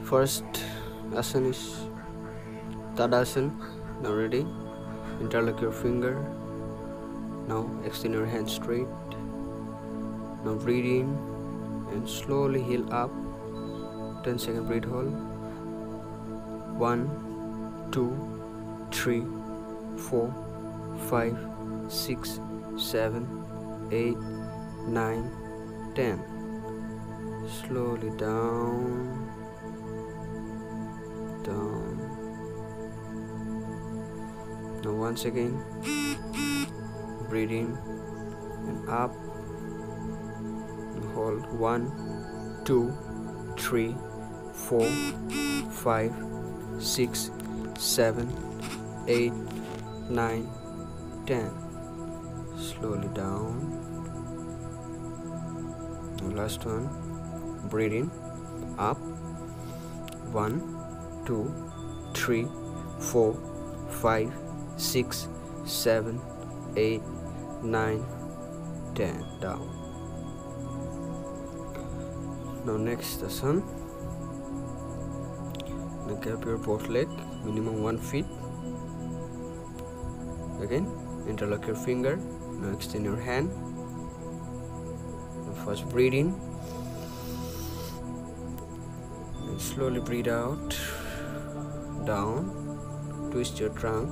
First asana is Tadasana. Now ready. Interlock your finger. Now extend your hand straight. Now breathe in and slowly heel up. 10-second breath hold. 1, 2, 3, 4, 5, 6, 7, 8, 9, 10. Slowly down. Now once again, breathe in and up and hold 1, 2, 3, 4, 5, 6, 7, 8, 9, 10. Slowly down. Now last one, breathe in, up, 1, 2, 3, 4, 5, 6, 7, 8, 9, 10. Down. Now next asana. Now gap your both leg minimum 1 feet. Again, interlock your finger. Now extend your hand. Now first breathe in and slowly breathe out. Down. Twist your trunk.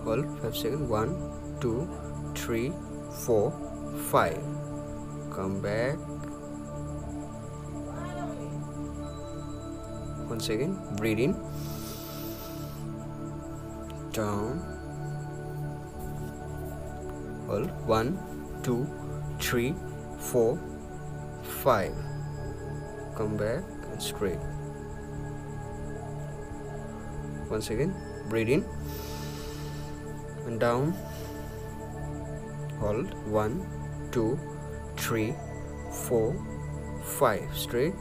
Hold 5 seconds. 1, 2, 3, 4, 5. Come back. Once again, breathe in. Down. Hold 1, 2, 3, 4, 5. Come back and straight. Once again, breathe in and down. Hold 1, 2, 3, 4, 5. Straight.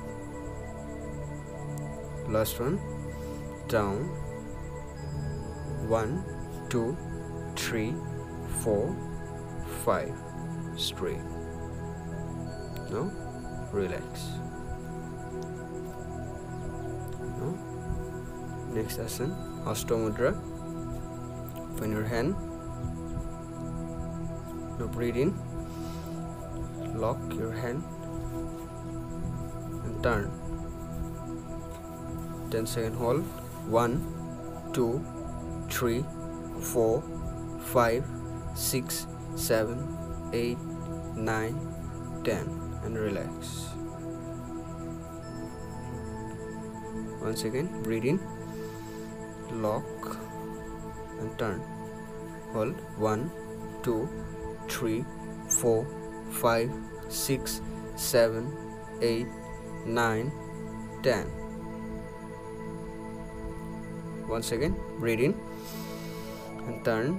Last one. Down. 1, 2, 3, 4, 5. Straight. Now relax. Now next asana, Hasta Mudra. Open your hand. Now breathe in. Lock your hand and turn. 10-second hold. 1, 2, 3, 4, 5, 6, 7, 8, 9, 10. And relax. Once again, breathe in. Lock and turn. Hold 1, 2, 3, 4, 5, 6, 7, 8, 9, 10. Once again, breathe in and turn.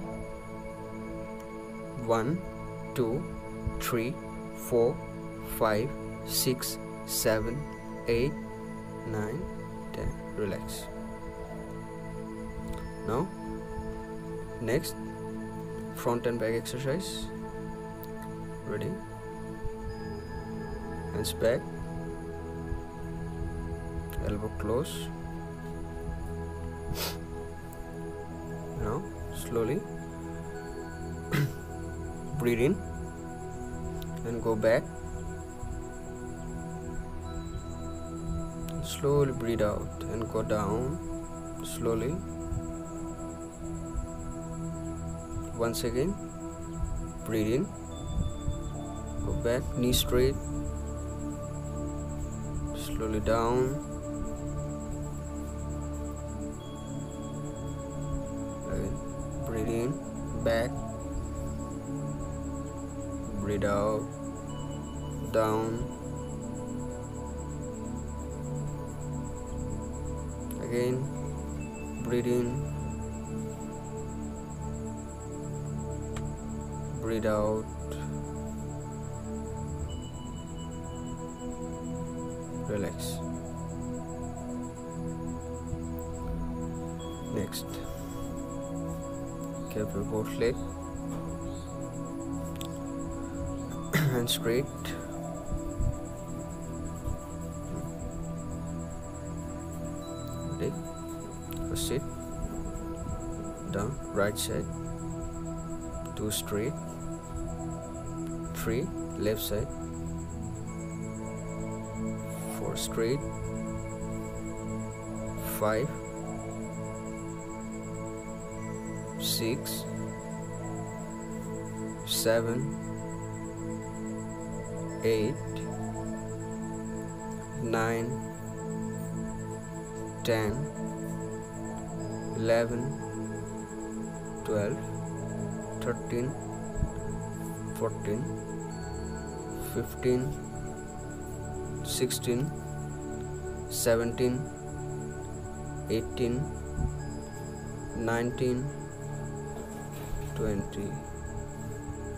1, 2, 3, 4, 5, 6, 7, 8, 9, 10. Relax. Now next, front and back exercise. Ready? Hands back, elbow close. Now slowly breathe in and go back. Slowly breathe out and go down. Slowly. Once again, breathe in, go back, knee straight, slowly down, again, breathe in, back, breathe out, down, again, breathe in, breathe out, relax. Next, keep your both leg and straight. leg, proceed down, right side, 2 straight, 3 left side, 4 straight, 5, 6, 7, 8, 9, 10, 11, 12, 13, 14, 15, 16, 17, 18, 19, 20.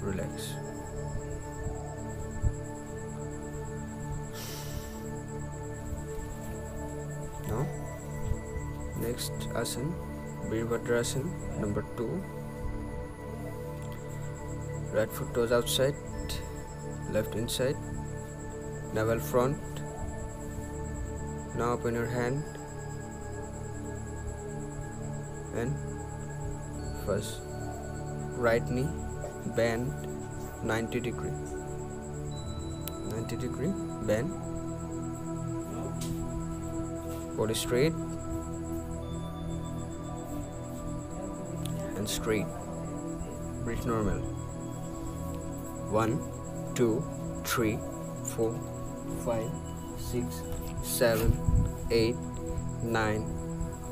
Relax. Now next asana, Virabhadrasana number 2. Right foot toes outside, left inside, navel front. Now open your hand and first right knee bend 90 degree bend, body straight and straight, breathe normal. 1, 2, 3, 4, 5, 6, 7, 8, 9,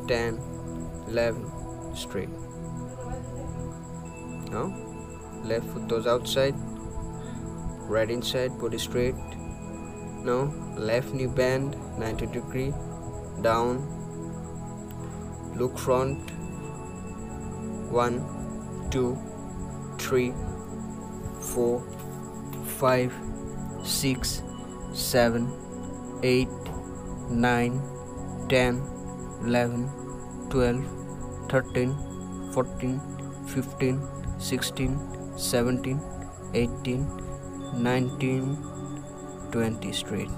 10, 11, straight. Now left foot toes outside, right inside, body straight. Now left knee bend 90 degree down, look front. 1, 2, 3, 4, 5, 6, 7, 8, 9, 10, 11, 12, 13, 14, 15, 16, 17, 18, 19, 20, straight.